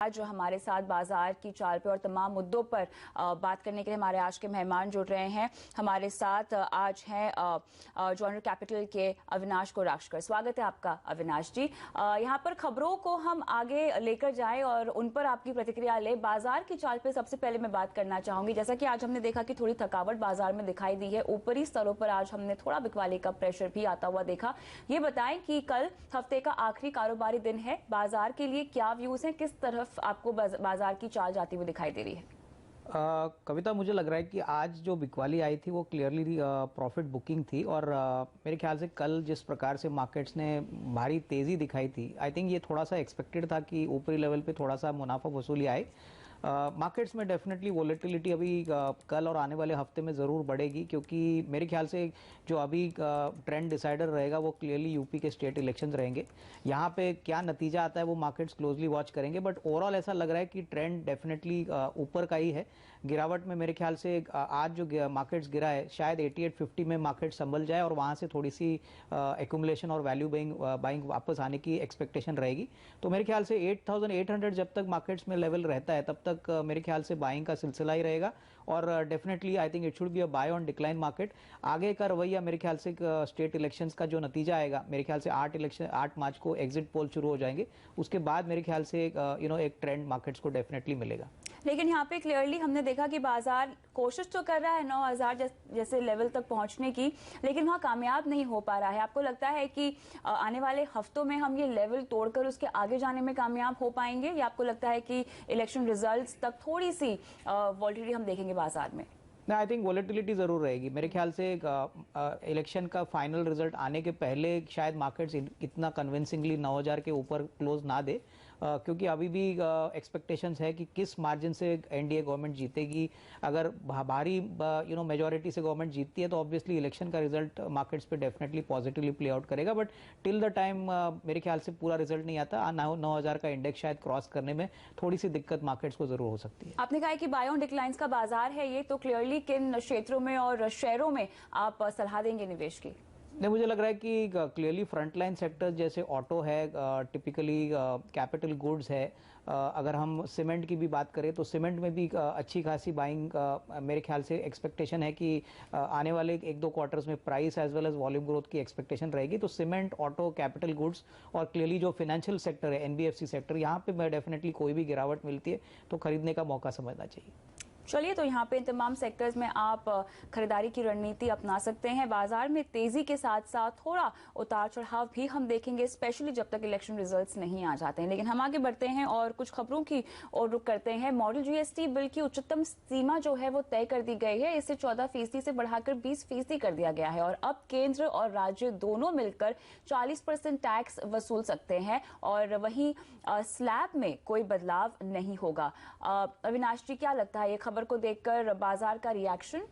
आज हमारे साथ बाजार की चाल पे और तमाम मुद्दों पर बात करने के लिए हमारे आज के मेहमान जुड़ रहे हैं। हमारे साथ आज हैं जॉनर कैपिटल के अविनाश कोराक्षकर। स्वागत है आपका अविनाश जी। यहाँ पर खबरों को हम आगे लेकर जाएं और उन पर आपकी प्रतिक्रिया ले। बाजार की चाल पे सबसे पहले मैं बात करना चाहूंगी। जैसा कि आज हमने देखा कि थोड़ी थकावट बाजार में दिखाई दी है, ऊपरी स्तरों पर आज हमने थोड़ा बिकवाली का प्रेशर भी आता हुआ देखा। ये बताएं कि कल हफ्ते का आखिरी कारोबारी दिन है, बाजार के लिए क्या व्यूज हैं, किस तरफ आपको बाजार की चाल जाती हुई दिखाई दे रही है? कविता, मुझे लग रहा है कि आज जो बिकवाली आई थी वो क्लियरली प्रॉफिट बुकिंग थी और मेरे ख्याल से कल जिस प्रकार से मार्केट्स ने भारी तेजी दिखाई थी, आई थिंक ये थोड़ा सा एक्सपेक्टेड था कि ऊपरी लेवल पे थोड़ा सा मुनाफा वसूली आए। मार्केट्स में डेफिनेटली वोलेटिलिटी अभी कल और आने वाले हफ्ते में ज़रूर बढ़ेगी, क्योंकि मेरे ख्याल से जो अभी ट्रेंड डिसाइडर रहेगा वो क्लियरली यूपी के स्टेट इलेक्शंस रहेंगे। यहाँ पे क्या नतीजा आता है वो मार्केट्स क्लोजली वॉच करेंगे, बट ओवरऑल ऐसा लग रहा है कि ट्रेंड डेफिनेटली ऊपर का ही है। गिरावट में मेरे ख्याल से आज जो मार्केट्स गिरा है शायद 8850 में मार्केट संभल जाए और वहाँ से थोड़ी सी एक्यूमुलेशन और वैल्यू बाइंग वापस आने की एक्सपेक्टेशन रहेगी। तो मेरे ख्याल से 8800 जब तक मार्केट्स में लेवल रहता है तब तक मेरे ख्याल से बाइंग का सिलसिला ही रहेगा और definitely I think it should be a buy on decline market. आगे का रवैया मेरे ख्याल से स्टेट इलेक्शंस का जो नतीजा आएगा, मेरे ख्याल से 8 मार्च को एग्जिट पोल शुरू हो जाएंगे, उसके बाद मेरे ख्याल से एक ट्रेंड मार्केट्स को डेफिनेटली मिलेगा। लेकिन यहाँ पे क्लियरली हमने देखा कि बाजार कोशिश तो कर रहा है 9000 जैसे लेवल तक पहुंचने की, लेकिन वहाँ कामयाब नहीं हो पा रहा है। आपको लगता है कि आने वाले हफ्तों में हम ये लेवल तोड़कर उसके आगे जाने में कामयाब हो पाएंगे, या आपको लगता है कि इलेक्शन रिजल्ट्स तक थोड़ी सी वॉलेटिलिटी हम देखेंगे बाजार में? ना, आई थिंक वोलेटिलिटी जरूर रहेगी। मेरे ख्याल से इलेक्शन का फाइनल रिजल्ट आने के पहले शायद मार्केट्स इतना कन्विंसिंगली 9000 के ऊपर क्लोज ना दे, क्योंकि अभी भी एक्सपेक्टेशंस है कि किस मार्जिन से एनडीए गवर्नमेंट जीतेगी। अगर भारी मेजॉरिटी से गवर्नमेंट जीतती है तो ऑब्वियसली इलेक्शन का रिजल्ट मार्केट्स पे डेफिनेटली पॉजिटिवली प्ले आउट करेगा, बट टिल द टाइम मेरे ख्याल से पूरा रिजल्ट नहीं आता, 9000 का इंडेक्स शायद क्रॉस करने में थोड़ी सी दिक्कत मार्केट्स को जरूर हो सकती है। आपने कहा कि बाय ऑन डिक्लाइंस का बाजार है ये, तो क्लियरली किन क्षेत्रों में और शहरों में आप सलाह देंगे निवेश की? नहीं, मुझे लग रहा है कि क्लियरली फ्रंटलाइन सेक्टर्स जैसे ऑटो है, टिपिकली कैपिटल गुड्स है। अगर हम सीमेंट की भी बात करें तो सीमेंट में भी अच्छी खासी बाइंग मेरे ख्याल से एक्सपेक्टेशन है कि आने वाले 1-2 क्वार्टर्स में price as well as volume growth की एक्सपेक्टेशन रहेगी। तो सीमेंट, ऑटो, कैपिटल गुड्स और क्लियरली जो फाइनेंशियल सेक्टर है, एनबीएफसी सेक्टर, यहाँ पे डेफिनेटली कोई भी गिरावट मिलती है तो खरीदने का मौका समझना चाहिए। चलिए, तो यहाँ पे इन तमाम सेक्टर्स में आप खरीदारी की रणनीति अपना सकते हैं। बाजार में तेजी के साथ साथ थोड़ा उतार चढ़ाव भी हम देखेंगे, स्पेशली जब तक इलेक्शन रिजल्ट्स नहीं आ जाते हैं। लेकिन हम आगे बढ़ते हैं और कुछ खबरों की ओर रुख करते हैं। मॉडल जीएसटी बिल की उच्चतम सीमा जो है वो तय कर दी गई है। इसे 14% से बढ़ाकर 20% कर दिया गया है और अब केंद्र और राज्य दोनों मिलकर 40% टैक्स वसूल सकते हैं और वहीं स्लैब में कोई बदलाव नहीं होगा। अविनाश जी, क्या लगता है ये खबर को देखकर बाजार का रिएक्शन?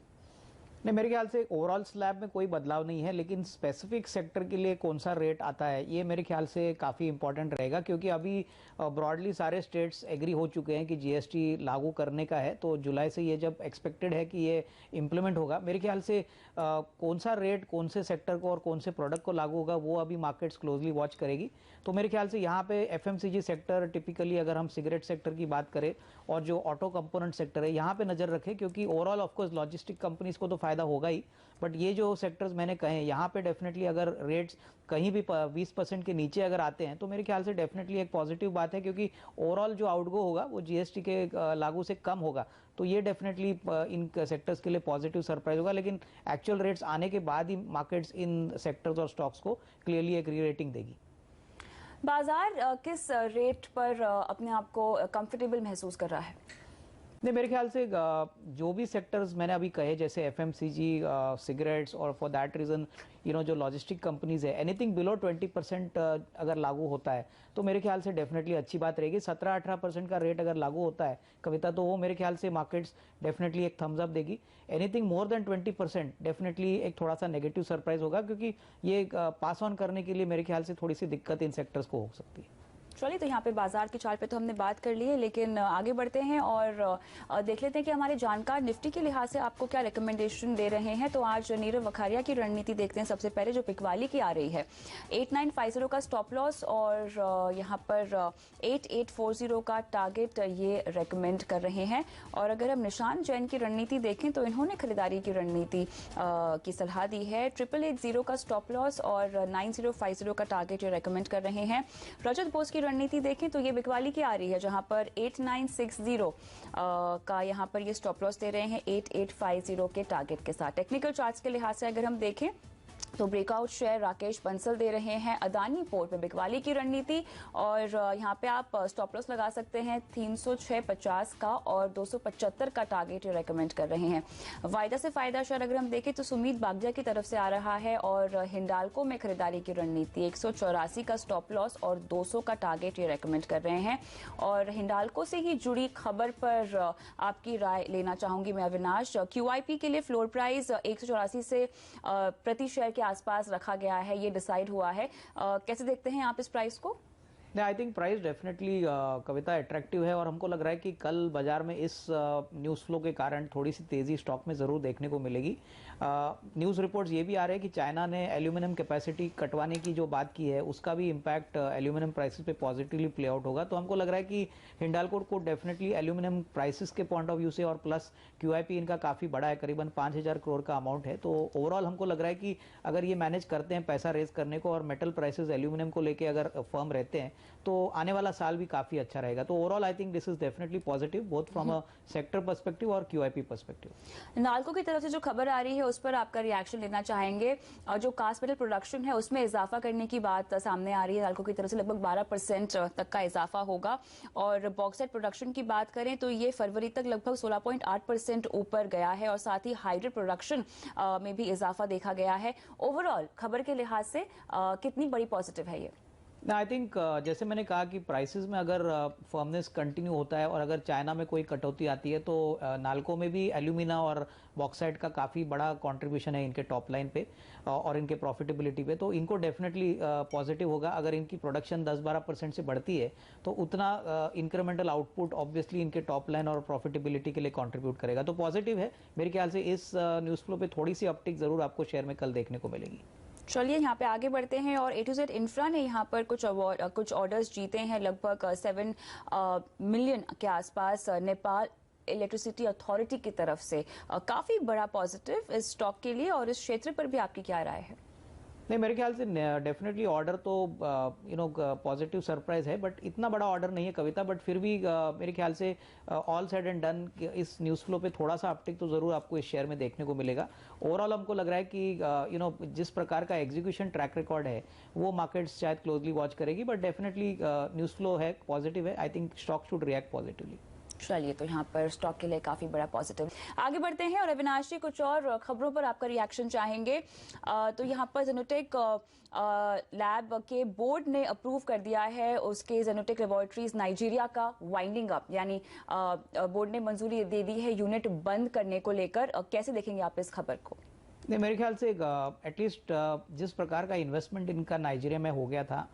नहीं, मेरे ख्याल से ओवरऑल स्लैब में कोई बदलाव नहीं है, लेकिन स्पेसिफिक सेक्टर के लिए कौन सा रेट आता है ये मेरे ख्याल से काफ़ी इंपॉर्टेंट रहेगा, क्योंकि अभी ब्रॉडली सारे स्टेट्स एग्री हो चुके हैं कि जीएसटी लागू करने का है। तो जुलाई से ये जब एक्सपेक्टेड है कि ये इम्प्लीमेंट होगा, मेरे ख्याल से कौन सा रेट कौन से सेक्टर को और कौन से प्रोडक्ट को लागू होगा वो अभी मार्केट्स क्लोजली वॉच करेगी। तो मेरे ख्याल से यहाँ पे एफएमसीजी सेक्टर, टिपिकली अगर हम सिगरेट सेक्टर की बात करें और जो ऑटो कंपोनेंट सेक्टर है, यहाँ पे नजर रखें, क्योंकि ओवरऑल ऑफकोर्स लॉजिस्टिक कंपनीज को तो फायदा होगा ही, बट ये जो सेक्टर्स मैंने कहे यहाँ पे डेफिनेटली अगर रेट्स कहीं भी 20% के नीचे अगर आते हैं तो मेरे ख्याल से डेफिनेटली एक पॉजिटिव बात है, क्योंकि ओवरऑल जो आउटगो होगा वो जीएसटी के लागू से कम होगा। तो ये डेफिनेटली इन सेक्टर्स के लिए पॉजिटिव सरप्राइज होगा, लेकिन एक्चुअल रेट्स आने के बाद ही मार्केट्स इन सेक्टर्स और स्टॉक्स को क्लियरली एक री रेटिंग देगी। बाजार किस रेट पर अपने आप को कंफर्टेबल महसूस कर रहा है? नहीं, मेरे ख्याल से जो भी सेक्टर्स मैंने अभी कहे, जैसे एफएमसीजी, सिगरेट्स और फॉर दैट रीजन जो लॉजिस्टिक कंपनीज है, एनीथिंग बिलो 20% अगर लागू होता है तो मेरे ख्याल से डेफिनेटली अच्छी बात रहेगी। 17-18% का रेट अगर लागू होता है कविता, तो वो मेरे ख्याल से मार्केट्स डेफिनेटली एक थम्स अप देगी। एनीथिंग मोर देन 20% डेफिनेटली एक थोड़ा सा नेगेटिव सरप्राइज होगा, क्योंकि ये पास ऑन करने के लिए मेरे ख्याल से थोड़ी सी दिक्कत इन सेक्टर्स को हो सकती है। चलिए, तो यहाँ पे बाजार की चाल पे तो हमने बात कर ली है, लेकिन आगे बढ़ते हैं और देख लेते हैं कि हमारे जानकार निफ्टी के लिहाज से आपको क्या रिकमेंडेशन दे रहे हैं। तो आज नीरव वखारिया की रणनीति देखते हैं सबसे पहले, जो बिकवाली की आ रही है। 8950 का स्टॉप लॉस और यहाँ पर 8840 का टारगेट ये रेकमेंड कर रहे हैं। और अगर हम निशान जैन की रणनीति देखें तो इन्होंने खरीदारी की रणनीति की सलाह दी है। 8880 का स्टॉप लॉस और 9050 का टारगेट ये रेकमेंड कर रहे हैं। रजत बोस की रणनीति देखें तो ये बिकवाली की आ रही है, जहां पर 8960 का यहाँ पर ये स्टॉप लॉस दे रहे हैं 8850 के टारगेट के साथ। टेक्निकल चार्ट्स के लिहाज से अगर हम देखें तो ब्रेकआउट शेयर राकेश बंसल दे रहे हैं अदानी पोर्ट में बिकवाली की रणनीति। और यहाँ पे आप स्टॉप लॉस लगा सकते हैं 306.50 का और 275 का टारगेट रेकमेंड कर रहे हैं। वायदा से फायदा शेयर अगर हम देखें तो सुमीत बागजा की तरफ से आ रहा है और हिंडाल्को में खरीदारी की रणनीति 184 का स्टॉप लॉस और 200 का टारगेट ये रेकमेंड कर रहे हैं। और हिंडाल्को से ही जुड़ी खबर पर आपकी राय लेना चाहूंगी मैं अविनाश। QIP के लिए फ्लोर प्राइस 184 से प्रति शेयर के आसपास रखा गया है, ये डिसाइड हुआ है। कैसे देखते हैं आप इस प्राइस को? I think price definitely Kavita attractive है और हमको लग रहा है कि कल बाजार में इस न्यूज़ फ्लो के कारण थोड़ी सी तेज़ी स्टॉक में ज़रूर देखने को मिलेगी। न्यूज़ रिपोर्ट्स ये भी आ रहे हैं कि चाइना ने एल्यूमिनियम कैपेसिटी कटवाने की जो बात की है उसका भी इम्पैक्ट एल्यूमिनियम प्राइसेस पे पॉजिटिवली प्ले आउट होगा। तो हमको लग रहा है कि हिंडाल्को को डेफिनेटली एल्यूमिनियम प्राइसेस के पॉइंट ऑफ व्यू से और प्लस QIP इनका काफ़ी बड़ा है, करीबन 5000 करोड़ का अमाउंट है। तो ओवरऑल हमको लग रहा है कि अगर ये मैनेज करते हैं पैसा रेज करने को और मेटल प्राइसेस एल्यूमिनियम को लेके अगर फर्म रहते हैं तो आने वाला साल भी काफी अच्छा रहेगा। तो overall I think this is definitely positive both from a sector perspective और QIP पर्सपेक्टिव। नाल्को की तरफ से जो खबर आ रही है उस पर आपका रिएक्शन लेना चाहेंगे। और जो कास्ट मेटल प्रोडक्शन है उसमें इजाफा करने की बात सामने आ रही है, नाल्को की तरफ से लगभग 12% तक का इजाफा होगा। और बॉक्साइट प्रोडक्शन की बात करें तो ये फरवरी तक लगभग 16.8% ऊपर गया है और साथ ही हाइड्रेट प्रोडक्शन में भी इजाफा देखा गया है। ओवरऑल खबर के लिहाज से कितनी बड़ी पॉजिटिव है ये? आई थिंक जैसे मैंने कहा कि प्राइसेस में अगर फर्मनेस कंटिन्यू होता है और अगर चाइना में कोई कटौती आती है तो नाल्को में भी एल्यूमिना और बॉक्साइट का काफ़ी बड़ा कंट्रीब्यूशन है इनके टॉप लाइन पे और इनके प्रॉफिटेबिलिटी पे। तो इनको डेफिनेटली पॉजिटिव होगा। अगर इनकी प्रोडक्शन 10-12% से बढ़ती है तो उतना इंक्रीमेंटल आउटपुट ऑब्वियसली इनके टॉप लाइन और प्रॉफिटेबिलिटी के लिए कंट्रीब्यूट करेगा। तो पॉजिटिव है मेरे ख्याल से। इस न्यूज़ फ्लो पे थोड़ी सी अपटिक जरूर आपको शेयर में कल देखने को मिलेगी। चलिए, यहाँ पे आगे बढ़ते हैं और A to Z इंफ्रा ने यहाँ पर कुछ ऑर्डर्स जीते हैं लगभग 7 मिलियन के आसपास नेपाल इलेक्ट्रिसिटी अथॉरिटी की तरफ से। काफी बड़ा पॉजिटिव इस स्टॉक के लिए, और इस क्षेत्र पर भी आपकी क्या राय है? नहीं, मेरे ख्याल से डेफिनेटली ऑर्डर तो पॉजिटिव सरप्राइज है, बट इतना बड़ा ऑर्डर नहीं है कविता। बट फिर भी मेरे ख्याल से ऑल सेड एंड डन इस न्यूज़ फ्लो पे थोड़ा सा अपटिक तो जरूर आपको इस शेयर में देखने को मिलेगा। ओवरऑल हमको लग रहा है कि जिस प्रकार का एग्जीक्यूशन ट्रैक रिकॉर्ड है वो मार्केट्स शायद क्लोजली वॉच करेगी। बट डेफिनेटली न्यूज़ फ्लो है, पॉजिटिव है। I think stock should react positively. चलिए, तो यहाँ पर स्टॉक के लिए काफी बड़ा पॉजिटिव। आगे बढ़ते हैं और अविनाश जी कुछ और खबरों पर आपका रिएक्शन चाहेंगे। तो यहाँ पर जेनोटेक लैब के बोर्ड ने अप्रूव कर दिया है उसके जेनोटेक लेबोरेटरीज नाइजीरिया का वाइंडिंग अप, यानी बोर्ड ने मंजूरी दे दी है यूनिट बंद करने को लेकर। कैसे देखेंगे आप इस खबर को? नहीं, मेरे ख्याल से एटलीस्ट जिस प्रकार का इन्वेस्टमेंट इनका नाइजीरिया में हो गया था,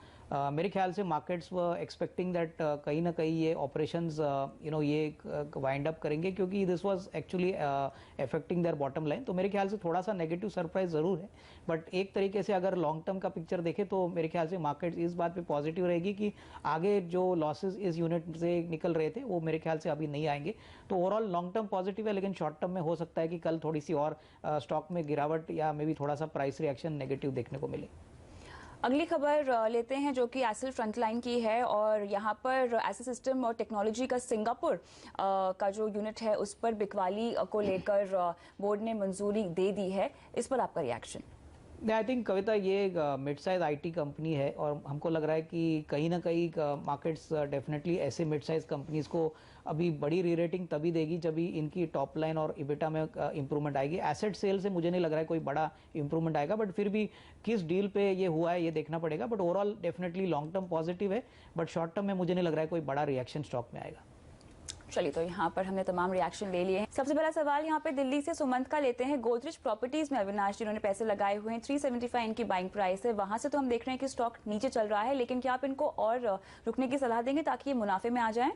मेरे ख्याल से मार्केट्स व एक्सपेक्टिंग दैट कहीं ना कहीं ये ऑपरेशंस ये वाइंड अप करेंगे, क्योंकि this was actually affecting their bottom line. तो मेरे ख्याल से थोड़ा सा नेगेटिव सरप्राइज जरूर है। बट एक तरीके से अगर लॉन्ग टर्म का पिक्चर देखें तो मेरे ख्याल से मार्केट्स इस बात पे पॉजिटिव रहेगी कि आगे जो लॉसेज इस यूनिट से निकल रहे थे वो मेरे ख्याल से अभी नहीं आएंगे। तो ओवरऑल लॉन्ग टर्म पॉजिटिव है, लेकिन शॉर्ट टर्म में हो सकता है कि कल थोड़ी सी और स्टॉक में गिरावट या मे बी थोड़ा सा प्राइस रिएक्शन नेगेटिव देखने को मिले। अगली खबर लेते हैं जो कि एसिल फ्रंटलाइन की है, और यहाँ पर एसिल सिस्टम और टेक्नोलॉजी का सिंगापुर का जो यूनिट है उस पर बिकवाली को लेकर बोर्ड ने मंजूरी दे दी है। इस पर आपका रिएक्शन? आई थिंक कविता ये मिड साइज IT कंपनी है और हमको लग रहा है कि कहीं ना कहीं मार्केट्स डेफिनेटली ऐसे मिड साइज कंपनीज को अभी बड़ी री रेटिंग तभी देगी जब इनकी टॉप लाइन और इबिटा में इंप्रूवमेंट आएगी। एसेट सेल से मुझे नहीं लग रहा है कोई बड़ा इंप्रूवमेंट आएगा, बट फिर भी किस डील पे ये हुआ है ये देखना पड़ेगा। But overall definitely long term positive है, बट शॉर्ट टर्म में मुझे नहीं लग रहा है कोई बड़ा रिएक्शन स्टॉक में आएगा। चलिए, तो यहाँ पर हमने तमाम रिएक्शन ले लिए हैं। सबसे पहला सवाल यहाँ पे दिल्ली से सुमंत का लेते हैं। गोदरेज प्रॉपर्टीज में अविनाश जिन्होंने पैसे लगाए हुए हैं, 375 इनकी बाइंग प्राइस है। वहां से तो हम देख रहे हैं कि स्टॉक नीचे चल रहा है, लेकिन क्या आप इनको और रुकने की सलाह देंगे ताकि ये मुनाफे में आ जाए?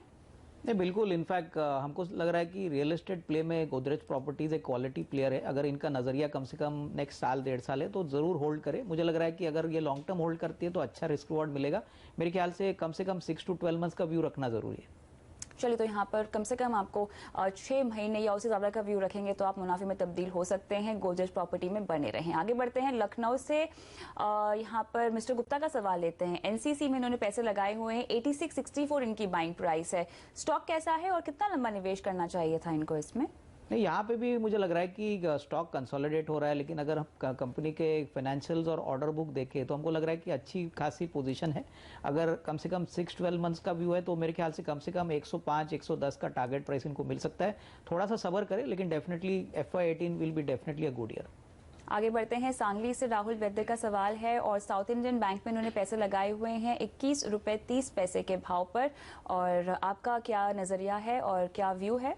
नहीं, बिल्कुल। इनफैक्ट हमको लग रहा है कि रियल एस्टेट प्ले में गोदरेज प्रॉपर्टीज एक क्वालिटी प्लेयर है। अगर इनका नजरिया कम से कम नेक्स्ट साल 1.5 साल है तो जरूर होल्ड करे। मुझे लग रहा है कि अगर ये लॉन्ग टर्म होल्ड करती है तो अच्छा रिस्क रिवॉर्ड मिलेगा। मेरे ख्याल से कम 6 to 12 मंथ्स का व्यू रखना जरूरी है। चलिए, तो यहाँ पर कम से कम आपको 6 महीने या उससे ज़्यादा का व्यू रखेंगे तो आप मुनाफे में तब्दील हो सकते हैं। गोदरेज प्रॉपर्टी में बने रहें। आगे बढ़ते हैं लखनऊ से। यहाँ पर मिस्टर गुप्ता का सवाल लेते हैं। एनसीसी में इन्होंने पैसे लगाए हुए हैं, 8664 इनकी बाइंग प्राइस है। स्टॉक कैसा है और कितना लंबा निवेश करना चाहिए था इनको इसमें? नहीं, यहाँ पे भी मुझे लग रहा है कि स्टॉक कंसोलिडेट हो रहा है, लेकिन अगर हम कंपनी के फाइनेंशियल्स और ऑर्डर बुक देखें तो हमको लग रहा है कि अच्छी खासी पोजीशन है। अगर कम से कम 6-12 मंथ्स का व्यू है तो मेरे ख्याल से कम 105-110 का टारगेट प्राइस इनको मिल सकता है। थोड़ा सा सब्र करें, लेकिन definitely FY18 will be definitely a good year. आगे बढ़ते हैं। सांगली से राहुल वैद्य का सवाल है और साउथ इंडियन बैंक में इन्होंने पैसे लगाए हुए हैं 21 रुपए 30 पैसे के भाव पर। और आपका क्या नजरिया है और क्या व्यू है?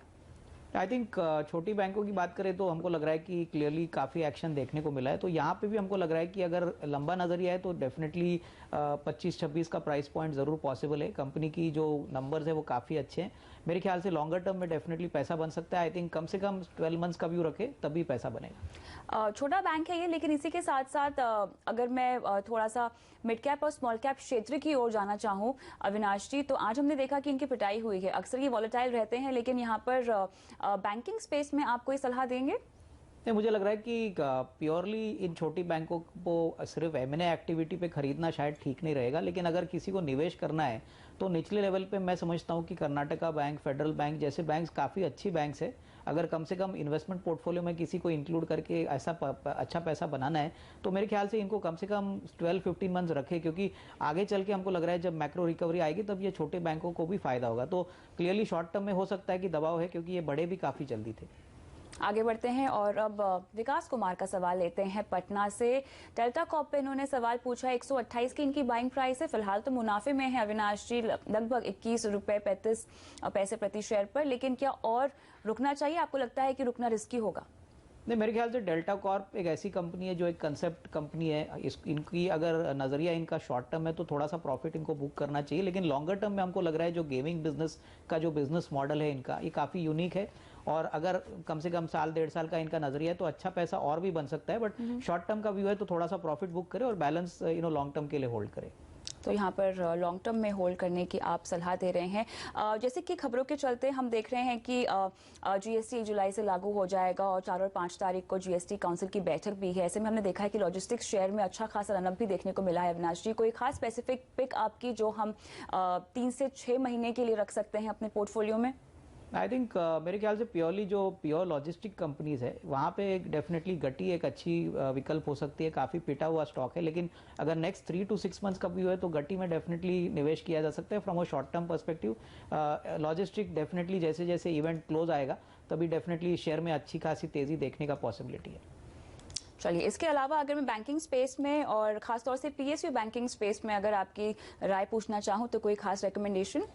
आई थिंक छोटी बैंकों की बात करें तो हमको लग रहा है कि क्लियरली काफ़ी एक्शन देखने को मिला है। तो यहाँ पे भी हमको लग रहा है कि अगर लंबा नजरिया है तो डेफिनेटली 25-26 का प्राइस पॉइंट ज़रूर पॉसिबल है। कंपनी की जो नंबर्स है वो काफ़ी अच्छे हैं। मेरे ख्याल से लॉन्गर टर्म में डेफिनेटली पैसा बन सकता है। आई थिंक कम से कम 12 मंथ्स का व्यू रखे तभी पैसा बनेगा। छोटा बैंक है ये, लेकिन इसी के साथ साथ अगर मैं थोड़ा सा मिड कैप और स्मॉल कैप क्षेत्र की ओर जाना चाहूँ अविनाश जी, तो आज हमने देखा कि इनकी पिटाई हुई है। अक्सर ये वॉलेटाइल रहते हैं, लेकिन यहाँ पर बैंकिंग स्पेस में आप कोई सलाह देंगे? नहीं, मुझे लग रहा है कि प्योरली इन छोटी बैंकों को सिर्फ M&A एक्टिविटी पे खरीदना शायद ठीक नहीं रहेगा। लेकिन अगर किसी को निवेश करना है तो निचले लेवल पे मैं समझता हूँ कि कर्नाटका बैंक, फेडरल बैंक जैसे बैंक्स काफ़ी अच्छी बैंक्स है। अगर कम से कम इन्वेस्टमेंट पोर्टफोलियो में किसी को इंक्लूड करके ऐसा अच्छा पैसा बनाना है तो मेरे ख्याल से इनको कम से कम 12-15 मंथ्स रखे, क्योंकि आगे चल के हमको लग रहा है जब मैक्रो रिकवरी आएगी तब ये छोटे बैंकों को भी फायदा होगा। तो क्लियरली शॉर्ट टर्म में हो सकता है कि दबाव है, क्योंकि ये बड़े भी काफ़ी जल्दी थे। आगे बढ़ते हैं और अब विकास कुमार का सवाल लेते हैं पटना से। डेल्टा कॉर्प पे इन्होंने सवाल पूछा, 128 की इनकी बाइंग प्राइस है। फिलहाल तो मुनाफे में है अविनाश जी, लगभग 21 रुपए 35 पैसे प्रति शेयर पर, लेकिन क्या और रुकना चाहिए? आपको लगता है कि रुकना रिस्की होगा? नहीं, मेरे ख्याल से डेल्टा कॉर्प एक ऐसी कंपनी है जो एक कंसेप्ट कंपनी है। इनकी अगर नजरिया इनका शॉर्ट टर्म है तो थोड़ा सा प्रॉफिट इनको बुक करना चाहिए, लेकिन लॉन्गर टर्म में हमको लग रहा है जो गेमिंग बिजनेस का जो बिजनेस मॉडल है इनका, ये काफ़ी यूनिक है। और अगर कम से कम साल 1.5 साल का इनका नजरिया है तो अच्छा पैसा और भी बन सकता है। बट शॉर्ट टर्म का व्यू है तो थोड़ा सा प्रॉफिट बुक करे और बैलेंस लॉन्ग टर्म के लिए होल्ड करे। तो यहाँ पर लॉन्ग टर्म में होल्ड करने की आप सलाह दे रहे हैं। जैसे कि खबरों के चलते हम देख रहे हैं कि GST जुलाई से लागू हो जाएगा और 4 और 5 तारीख को GST काउंसिल की बैठक भी है। ऐसे में हमने देखा है कि लॉजिस्टिक्स शेयर में अच्छा खासा रनअप भी देखने को मिला है। अविनाश जी, कोई खास स्पेसिफिक पिक आपकी जो हम 3 से 6 महीने के लिए रख सकते हैं अपने पोर्टफोलियो में? आई थिंक मेरे ख्याल से प्योर लॉजिस्टिक कंपनीज है वहाँ पे डेफिनेटली गटी एक अच्छी विकल्प हो सकती है। काफ़ी पिटा हुआ स्टॉक है, लेकिन अगर नेक्स्ट 3 to 6 मंथ्स का व्यू है तो गटी में डेफिनेटली निवेश किया जा सकता है from a short term perspective. Logistic definitely जैसे जैसे इवेंट क्लोज आएगा तभी डेफिनेटली शेयर में अच्छी खासी तेजी देखने का पॉसिबिलिटी है। चलिए, इसके अलावा अगर मैं बैंकिंग स्पेस में और खासतौर से PSU बैंकिंग स्पेस में अगर आपकी राय पूछना चाहूँ तो कोई खास recommendation?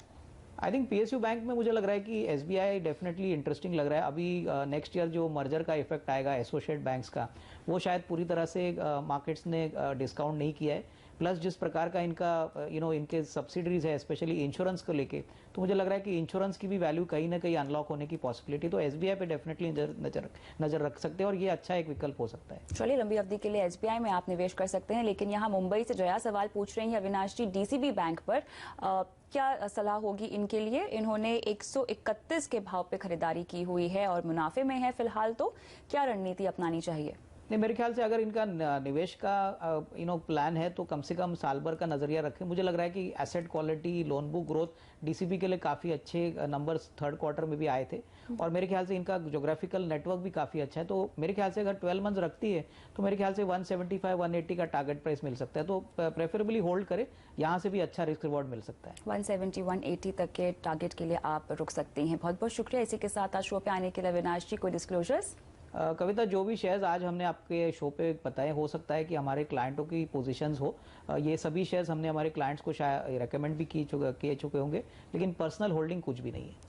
I think PSU bank में मुझे लग रहा है कि SBI डेफिनेटली इंटरेस्टिंग लग रहा है। अभी नेक्स्ट ईयर जो मर्जर का इफेक्ट आएगा एसोसिएट बैंक्स का, वो शायद पूरी तरह से मार्केट्स ने डिस्काउंट नहीं किया है। प्लस जिस प्रकार का इनका इनके सब्सिडरीज है स्पेशली इंश्योरेंस को लेके, तो मुझे लग रहा है कि इंश्योरेंस की भी वैल्यू कहीं ना कहीं अनलॉक होने की पॉसिबिलिटी, तो SBI पे डेफिनेटली नजर रख सकते हैं और ये अच्छा एक विकल्प हो सकता है। चलिए, लंबी अवधि के लिए SBI में आप निवेश कर सकते हैं। लेकिन यहाँ मुंबई से जया सवाल पूछ रही है अविनाश जी, DCB बैंक पर क्या सलाह होगी इनके लिए? इन्होंने 131 के भाव पे खरीदारी की हुई है और मुनाफे में है फिलहाल, तो क्या रणनीति अपनानी चाहिए? नहीं, मेरे ख्याल से अगर इनका निवेश का प्लान है तो कम से कम साल भर का नजरिया रखें। मुझे लग रहा है कि asset quality, loan book growth DCB के लिए काफ़ी अच्छे नंबर्स थर्ड क्वार्टर में भी आए थे और मेरे ख्याल से इनका ज्योग्राफिकल नेटवर्क भी काफ़ी अच्छा है। तो मेरे ख्याल से अगर 12 मंथ्स रखती है तो मेरे ख्याल से 175-180 का टारगेट प्राइस मिल सकता है। तो प्रेफरेबली होल्ड करे, यहाँ से भी अच्छा रिस्क रिवॉर्ड मिल सकता है। 170-180 तक के टारगेट के लिए आप रुक सकती हैं। बहुत बहुत शुक्रिया इसी के साथ आज शो पे आने के लिए अविनाश जी। कोई डिस्क्लोजर्स? कविता, जो भी शेयर्स आज हमने आपके शो पे बताए, हो सकता है कि हमारे क्लाइंटों की पोजीशंस हो। ये सभी शेयर्स हमने हमारे क्लाइंट्स को शायद रेकमेंड भी किए चुके होंगे, लेकिन पर्सनल होल्डिंग कुछ भी नहीं है।